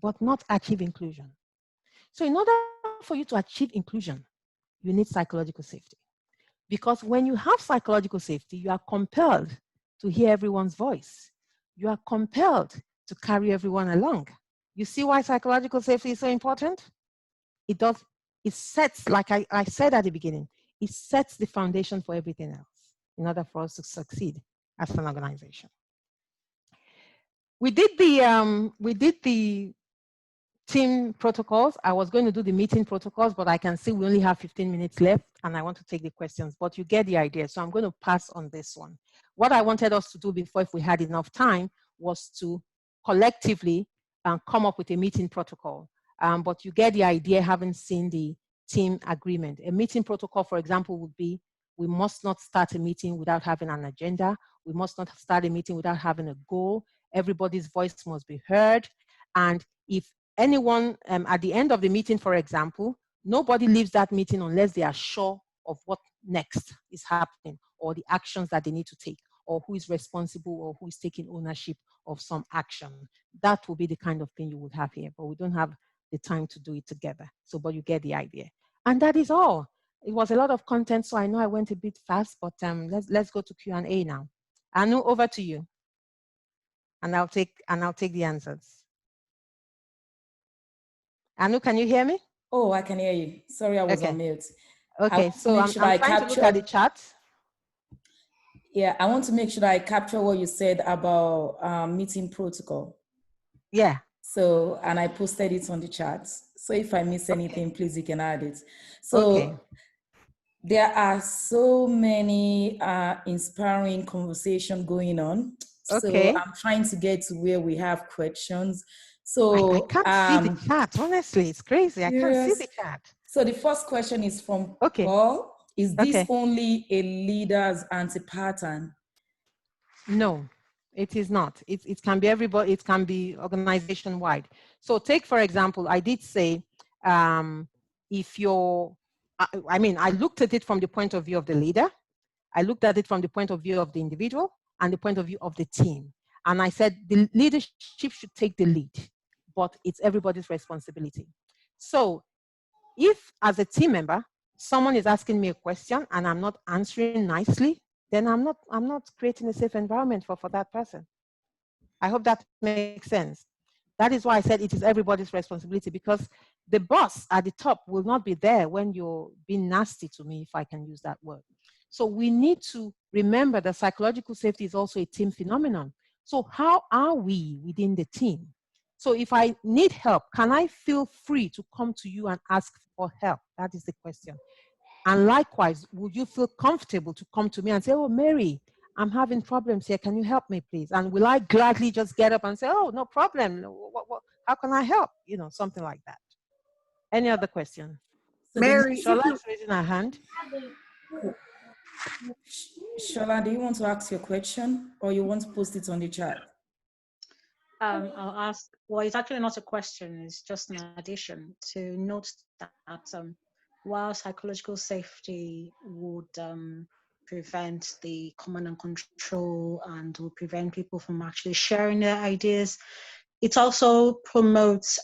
but not achieve inclusion. So in order for you to achieve inclusion, you need psychological safety. Because when you have psychological safety, you are compelled to hear everyone's voice. You are compelled to carry everyone along. You see why psychological safety is so important? It sets, like I said at the beginning, it sets the foundation for everything else in order for us to succeed as an organization. We did the team protocols. I was going to do the meeting protocols, but I can see we only have 15 minutes left and I want to take the questions, but you get the idea. So I'm going to pass on this one. What I wanted us to do before, if we had enough time, was to collectively come up with a meeting protocol. But you get the idea having seen the team agreement. A meeting protocol, for example, would be, we must not start a meeting without having an agenda. We must not start a meeting without having a goal. Everybody's voice must be heard. And if anyone at the end of the meeting, for example, nobody leaves that meeting unless they are sure of what next is happening, or the actions that they need to take, or who is responsible, or who is taking ownership of some action. That will be the kind of thing you would have here, but we don't have the time to do it together. So, but you get the idea. And that is all. It was a lot of content, so I know I went a bit fast, but let's go to Q&A now. Anu, over to you. And I'll take the answers. Anu, can you hear me? Oh, I can hear you. Sorry, I was on mute. Okay, so I'm trying to look at the chat. Yeah, I want to make sure that I capture what you said about meeting protocol. Yeah. So, and I posted it on the chat. So if I miss anything, please, you can add it. So there are so many inspiring conversations going on. So I'm trying to get to where we have questions. So I can't see the chat, honestly, it's crazy. I can't see the chat. So the first question is from Paul. Is this only a leader's anti-pattern? No, it is not. It can be everybody, it can be organization-wide. So take, for example, I did say, if you're, I looked at it from the point of view of the leader. I looked at it from the point of view of the individual and the point of view of the team. And I said the leadership should take the lead, but it's everybody's responsibility. So if as a team member, someone is asking me a question and I'm not answering nicely, then I'm not creating a safe environment for that person. I hope that makes sense. That is why I said it is everybody's responsibility, because the boss at the top will not be there when you're being nasty to me, if I can use that word. So we need to remember that psychological safety is also a team phenomenon. So how are we within the team? So if I need help, can I feel free to come to you and ask for help? That is the question. And likewise, would you feel comfortable to come to me and say, oh, Mary, I'm having problems here. Can you help me, please? And will I gladly just get up and say, oh, no problem. How can I help? You know, something like that. Any other question? Mary, Shola's raising her hand. Shola, do you want to ask your question or you want to post it on the chat? I'll ask, well, it's actually not a question, it's just an addition to note that while psychological safety would prevent the command and control and will prevent people from actually sharing their ideas, it also promotes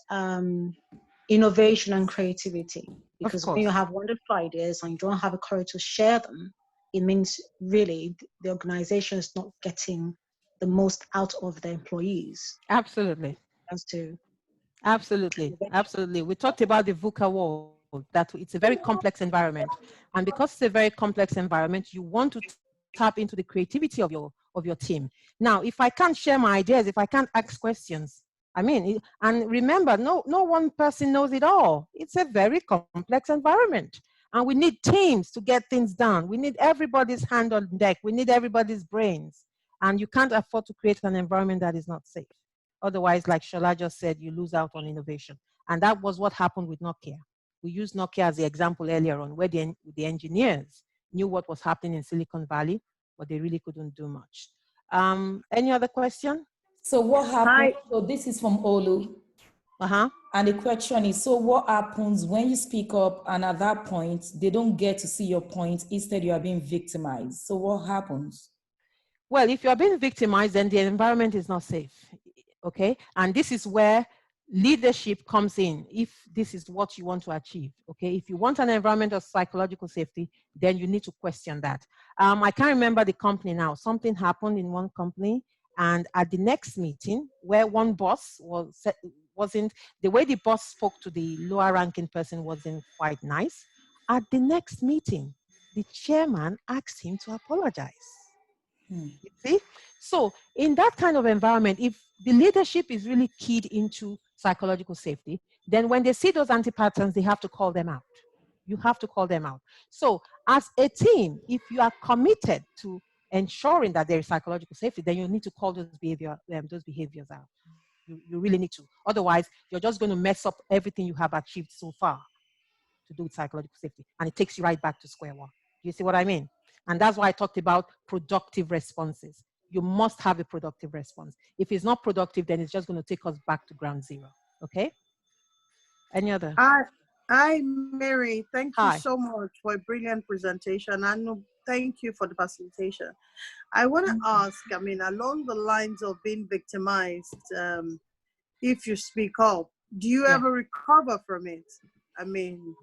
innovation and creativity. Because when you have wonderful ideas and you don't have a courage to share them, it means really the organization is not getting the most out of the employees. Absolutely. Absolutely. We talked about the VUCA world, that it's a very complex environment. And because it's a very complex environment, you want to tap into the creativity of your team. Now, if I can't share my ideas, if I can't ask questions, and remember, no one person knows it all. It's a very complex environment. And we need teams to get things done. We need everybody's hand on deck. We need everybody's brains. And you can't afford to create an environment that is not safe. Otherwise, like Shola just said, you lose out on innovation. And that was what happened with Nokia. We used Nokia as the example earlier on, where the engineers knew what was happening in Silicon Valley, but they really couldn't do much. Any other question? So what happened? So this is from Olu. And the question is, so what happens when you speak up and at that point, they don't get to see your point, instead you are being victimized? So what happens? Well, if you are being victimized, then the environment is not safe, okay? And this is where leadership comes in, if this is what you want to achieve, okay? If you want an environment of psychological safety, then you need to question that. I can't remember the company now. Something happened in one company, and at the next meeting, where one boss wasn't, the way the boss spoke to the lower ranking person wasn't quite nice. At the next meeting, the chairman asked him to apologize. You see? So in that kind of environment, if the leadership is really keyed into psychological safety, then when they see those anti-patterns, they have to call them out. You have to call them out. So as a team, if you are committed to ensuring that there is psychological safety, then you need to call those behaviors out. You really need to. Otherwise, you're just going to mess up everything you have achieved so far to do with psychological safety. And it takes you right back to square one. You see what I mean? And that's why I talked about productive responses. You must have a productive response. If it's not productive, then it's just going to take us back to ground zero. Okay? Any other? Hi, Mary. Thank you Hi. so much for a brilliant presentation. And thank you for the facilitation. I want to ask, I mean, along the lines of being victimized, if you speak up, do you ever recover from it? I mean,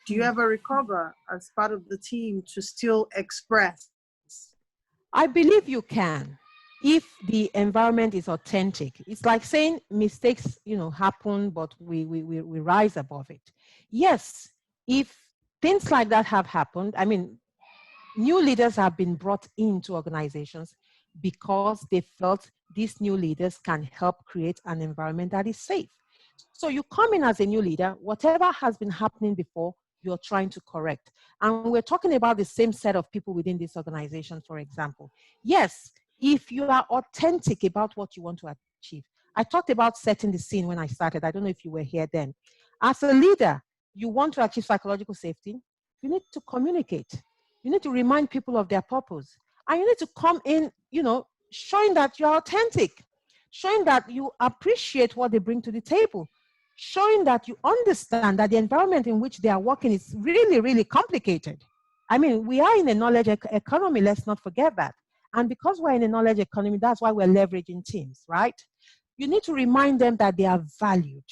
do you ever recover as part of the team to still express? I believe you can, if the environment is authentic. It's like saying mistakes, happen, but we rise above it. Yes, if things like that have happened, I mean, new leaders have been brought into organizations because they felt these new leaders can help create an environment that is safe. So you come in as a new leader, whatever has been happening before, you're trying to correct. And we're talking about the same set of people within this organization, for example. Yes, if you are authentic about what you want to achieve. I talked about setting the scene when I started. I don't know if you were here then. As a leader, you want to achieve psychological safety, you need to communicate. You need to remind people of their purpose. And you need to come in, showing that you're authentic, showing that you appreciate what they bring to the table, showing that you understand that the environment in which they are working is really, really complicated. I mean, we are in a knowledge economy, let's not forget that. And because we're in a knowledge economy, that's why we're leveraging teams, right? You need to remind them that they are valued.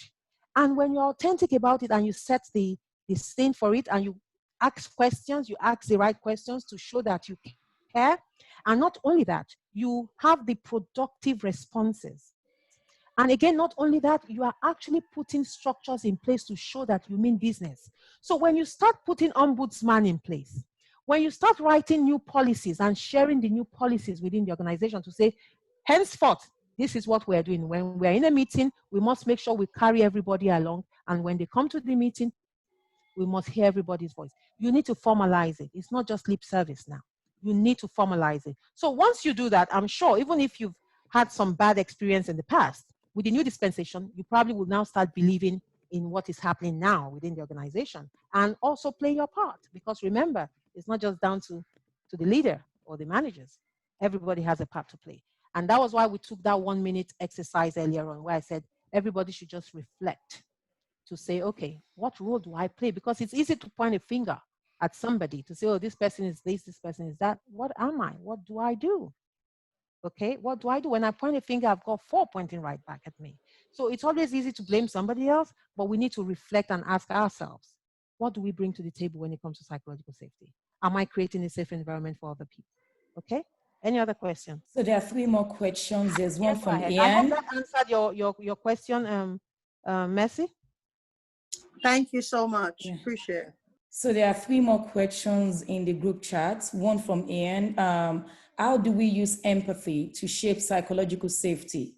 And when you're authentic about it and you set the scene for it and you ask questions, you ask the right questions to show that you care. And not only that, you have the productive responses. And again, not only that, you are actually putting structures in place to show that you mean business. So when you start putting ombudsman in place, when you start writing new policies and sharing the new policies within the organization to say, henceforth, this is what we're doing. When we're in a meeting, we must make sure we carry everybody along. And when they come to the meeting, we must hear everybody's voice. You need to formalize it. It's not just lip service now. You need to formalize it. So once you do that, I'm sure, even if you've had some bad experience in the past, with the new dispensation, you probably will now start believing in what is happening now within the organization and also play your part. Because remember, it's not just down to the leader or the managers. Everybody has a part to play. And that was why we took that 1 minute exercise earlier on where I said, everybody should just reflect to say, okay, what role do I play? Because it's easy to point a finger at somebody to say, oh, this person is this person is that. What am I? What do I do? Okay, what do I do? When I point a finger, I've got 4 pointing right back at me. So it's always easy to blame somebody else, but we need to reflect and ask ourselves, what do we bring to the table when it comes to psychological safety? Am I creating a safe environment for other people? Okay, any other questions? So there are 3 more questions. There's one from Ian. I hope that answered your question, Mercy. Thank you so much. Appreciate it. So there are 3 more questions in the group chat. One from Ian. How do we use empathy to shape psychological safety?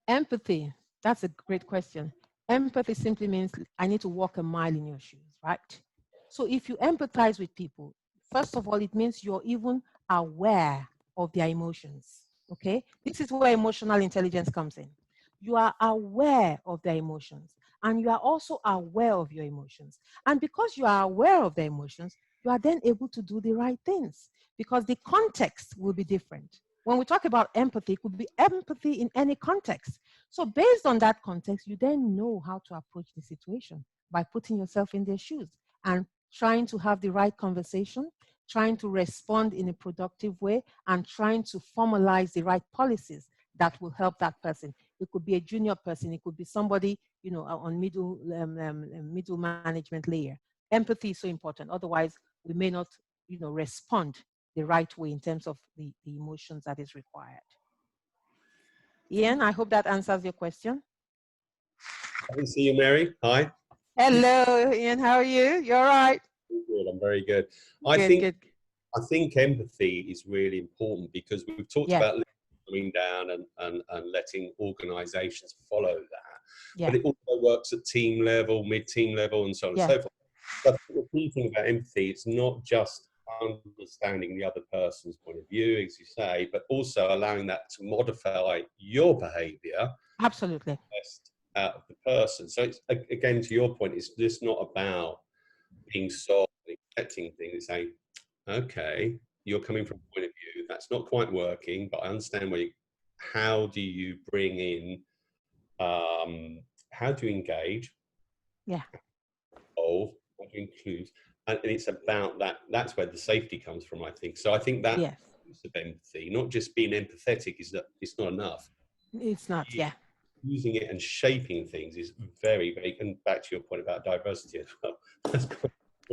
Empathy, that's a great question. Empathy simply means I need to walk a mile in your shoes, right? So if you empathize with people, first of all, it means you're even aware of their emotions, okay? This is where emotional intelligence comes in. You are aware of their emotions, and you are also aware of your emotions. And because you are aware of their emotions, you are then able to do the right things because the context will be different. When we talk about empathy, it could be empathy in any context. So based on that context, you then know how to approach the situation by putting yourself in their shoes and trying to have the right conversation, trying to respond in a productive way, and trying to formalize the right policies that will help that person. It could be a junior person. It could be somebody, on middle management layer. Empathy is so important. Otherwise, we may not, respond the right way in terms of the emotions that is required. Ian, I hope that answers your question. I can see you, Mary. Hi. Hello, Ian. How are you? You all right? Good. I'm very good. I think empathy is really important because we've talked about coming down and letting organisations follow that. Yeah. But it also works at team level, mid-team level, and so on and so forth. But the key thing about empathy, it's not just understanding the other person's point of view, as you say, but also allowing that to modify your behaviour. Absolutely. Best out of the person. So it's, again, to your point, it's just not about being soft and accepting things. It's saying, okay, you're coming from a point of view that's not quite working, but I understand how do you bring in how do you engage? Yeah. How do you include? And it's about that. That's where the safety comes from, I think. So I think that Yes. use of empathy, not just being empathetic, is that it's not enough. It's not, yeah. Using it and shaping things is very, very, and back to your point about diversity as well. That's what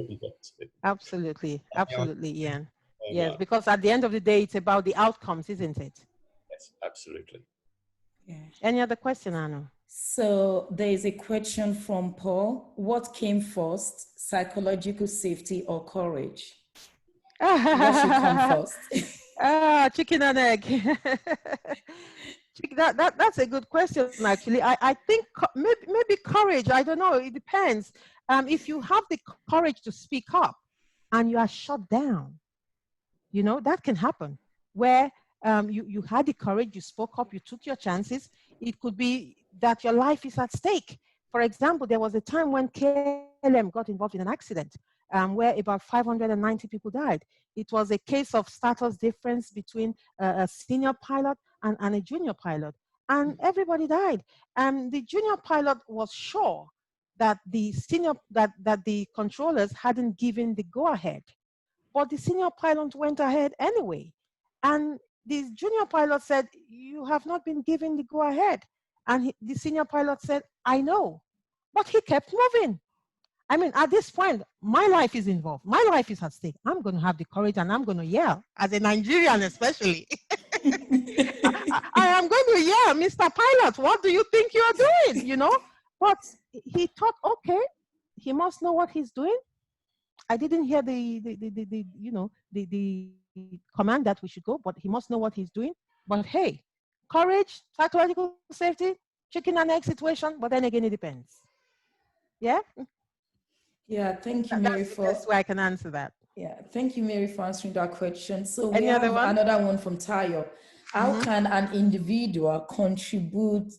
we got to. Absolutely, absolutely, Ian. Yes, much. because at the end of the day, it's about the outcomes, isn't it? Yes, absolutely. Yeah. Any other question, Anu? So there is a question from Paul. What came first, psychological safety or courage? What should come first? Chicken and egg. That's a good question, actually. I think maybe courage, I don't know, it depends. If you have the courage to speak up and you are shut down, you know, that can happen. Where you had the courage, you spoke up, you took your chances. It could be that your life is at stake. For example, there was a time when KLM got involved in an accident where about 590 people died. It was a case of status difference between a senior pilot and a junior pilot, and everybody died. And the junior pilot was sure that the the controllers hadn't given the go-ahead, but the senior pilot went ahead anyway. And the junior pilot said, "You have not been given the go-ahead." And the senior pilot said, "I know." But he kept moving. I mean, at this point, my life is involved. My life is at stake. I'm going to have the courage and I'm going to yell, as a Nigerian especially. I am going to yell, "Mr. Pilot, what do you think you're doing?" You know? But he thought, okay, he must know what he's doing. I didn't hear the you know, the command that we should go, but he must know what he's doing. But hey, courage, psychological safety, chicken and egg situation, but then again, it depends. Yeah? Yeah, thank you, Mary, That's the best way I can answer that. Yeah, thank you, Mary, for answering that question. So we Any have other one? another one from Tayo. How can an individual contribute?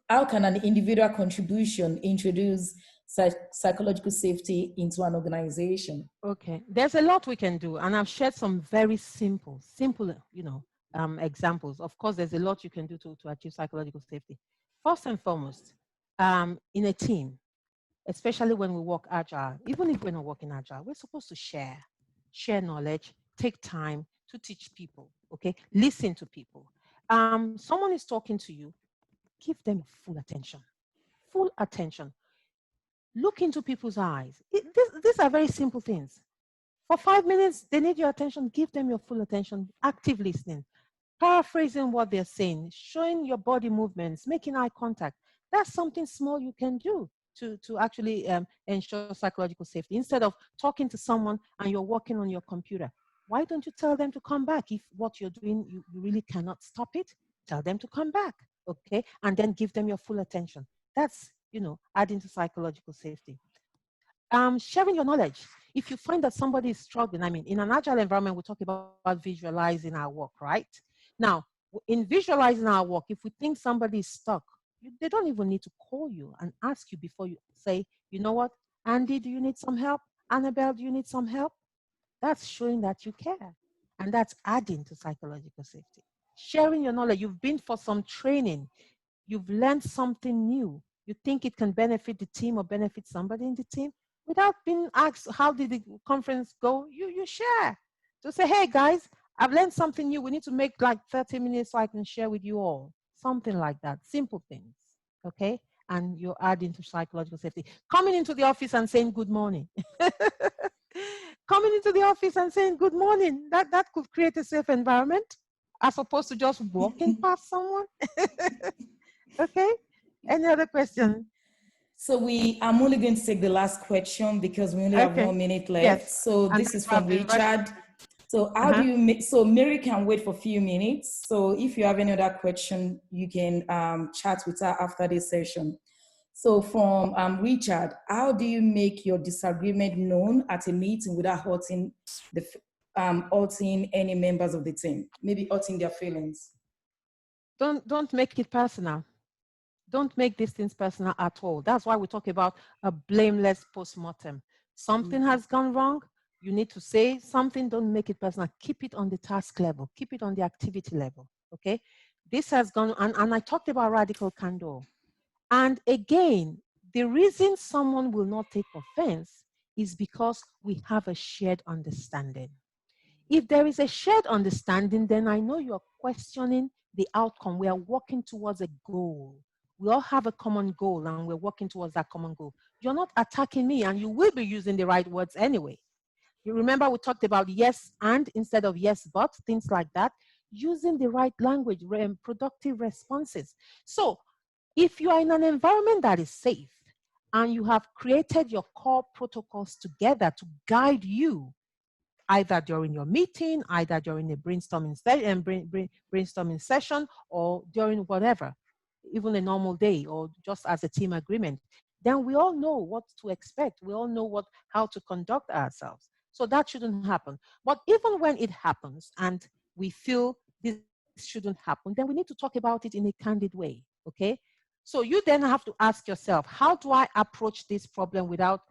How can an individual contribution introduce psychological safety into an organization? Okay, there's a lot we can do, and I've shared some very simple, you know, examples. Of course, there's a lot you can do to achieve psychological safety. First and foremost, in a team, especially when we work agile, even if we're not working agile, we're supposed to share knowledge, take time to teach people, okay? Listen to people. Someone is talking to you, give them full attention. Full attention. Look into people's eyes. These are very simple things. For 5 minutes, they need your attention. Give them your full attention. Active listening. Paraphrasing what they're saying. Showing your body movements. Making eye contact. That's something small you can do to actually ensure psychological safety. Instead of talking to someone and you're working on your computer, why don't you tell them to come back? If what you're doing, you really cannot stop it, tell them to come back, okay? And then give them your full attention. That's, you know, adding to psychological safety. Sharing your knowledge. If you find that somebody is struggling, I mean, in an agile environment, we talk about visualizing our work, right? Now, in visualizing our work, if we think somebody is stuck, they don't even need to call you and ask you before you say, "You know what, Andy, do you need some help? Annabelle, do you need some help?" That's showing that you care. And that's adding to psychological safety. Sharing your knowledge. You've been for some training. You've learned something new. You think it can benefit the team or benefit somebody in the team. Without being asked, how did the conference go? You share. To say, "Hey guys, I've learned something new. We need to make like 30 minutes so I can share with you all." Something like that. Simple things. Okay? And you're adding to psychological safety. Coming into the office and saying good morning. Coming into the office and saying good morning. That could create a safe environment as opposed to just walking past someone. Okay? Any other question? So I'm only going to take the last question because we only have 1 minute left. Yes. So And this is from Richard. So how do you make, so Mary can wait for a few minutes. So if you have any other question, you can chat with her after this session. So from Richard, how do you make your disagreement known at a meeting without hurting any members of the team? Maybe hurting their feelings. Don't make it personal. Don't make these things personal at all. That's why we talk about a blameless postmortem. Something has gone wrong. You need to say something. Don't make it personal. Keep it on the task level. Keep it on the activity level. Okay. This has gone, and I talked about radical candor. And again, the reason someone will not take offense is because we have a shared understanding. If there is a shared understanding, then I know you're questioning the outcome. We are working towards a goal. We all have a common goal and we're working towards that common goal. You're not attacking me, and you will be using the right words anyway. You remember we talked about yes and instead of yes but, things like that. Using the right language, productive responses. So if you are in an environment that is safe and you have created your core protocols together to guide you, either during your meeting, either during a brainstorming session, or during whatever, even a normal day, or just as a team agreement, then we all know what to expect. We all know how to conduct ourselves. So that shouldn't happen. But even when it happens and we feel this shouldn't happen, then we need to talk about it in a candid way, okay? So you then have to ask yourself, how do I approach this problem without,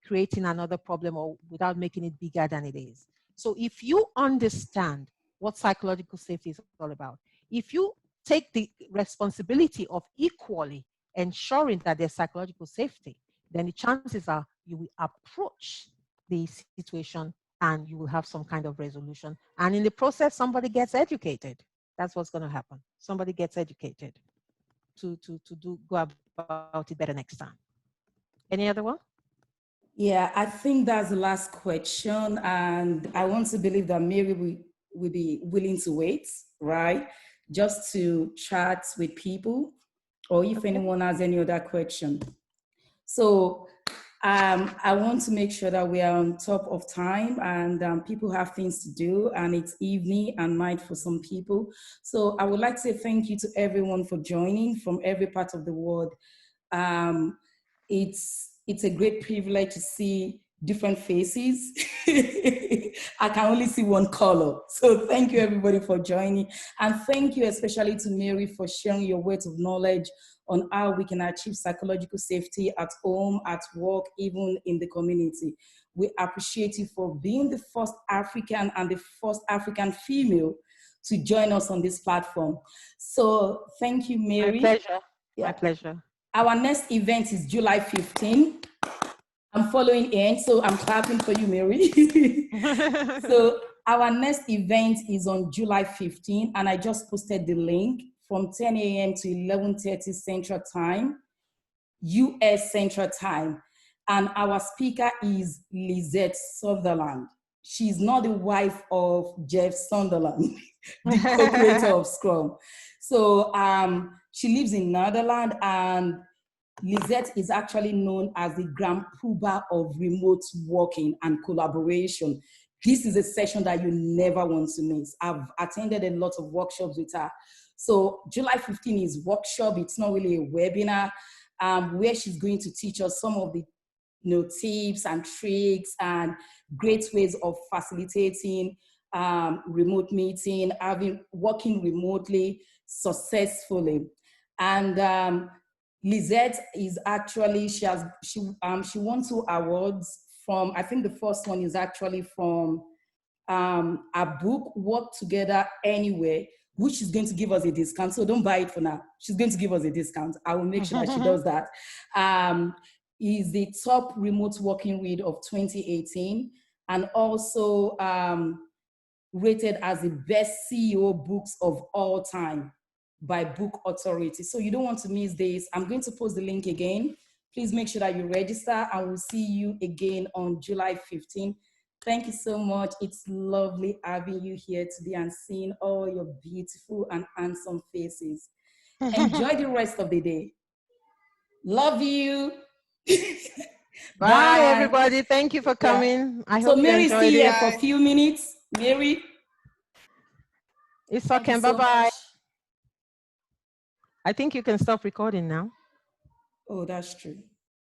creating another problem or without making it bigger than it is? So if you understand what psychological safety is all about, if you take the responsibility of equally ensuring that there's psychological safety, then the chances are you will approach the situation and you will have some kind of resolution. And in the process, somebody gets educated. That's what's going to happen. Somebody gets educated to go about it better next time. Any other one? Yeah, I think that's the last question. And I want to believe that Mary will be willing to wait, right? Just to chat with people, or if anyone has any other question. So I want to make sure that we are on top of time, and people have things to do, and it's evening and night for some people. So I would like to say thank you to everyone for joining from every part of the world. It's a great privilege to see different faces. I can only see one color. So thank you everybody for joining. And thank you especially to Mary for sharing your words of knowledge on how we can achieve psychological safety at home, at work, even in the community. We appreciate you for being the first African and the first African female to join us on this platform. So thank you, Mary. My pleasure. Yeah. My pleasure. Our next event is July 15. I'm following in, so I'm clapping for you, Mary. So our next event is on July 15, and I just posted the link from 10 a.m. to 11:30 Central Time, US Central Time. And our speaker is Lizette Sutherland. She's not the wife of Jeff Sunderland, the co-creator of Scrum. So she lives in Netherlands, and Lizette is actually known as the grand poobah of remote working and collaboration. This is a session that you never want to miss. I've attended a lot of workshops with her. So July 15 is workshop. It's not really a webinar, where she's going to teach us some of the tips and tricks and great ways of facilitating remote meeting, working remotely successfully. And Lizette is actually, she won 2 awards from, I think the first one is actually from a book, Work Together Anywhere, which is going to give us a discount. So don't buy it for now. She's going to give us a discount. I will make sure that she does that. Is the top remote working read of 2018, and also rated as the best CEO books of all time by Book Authority. So you don't want to miss this. I'm going to post the link again. Please make sure that you register, and we'll see you again on July 15. Thank you so much. It's lovely having you here today and seeing all your beautiful and handsome faces. Enjoy the rest of the day. Love you. Bye, everybody. Thank you for coming. Yeah. I hope you Mary's enjoyed still here it. for a few minutes. Mary. It's okay. Bye-bye. I think you can stop recording now. Oh, that's true.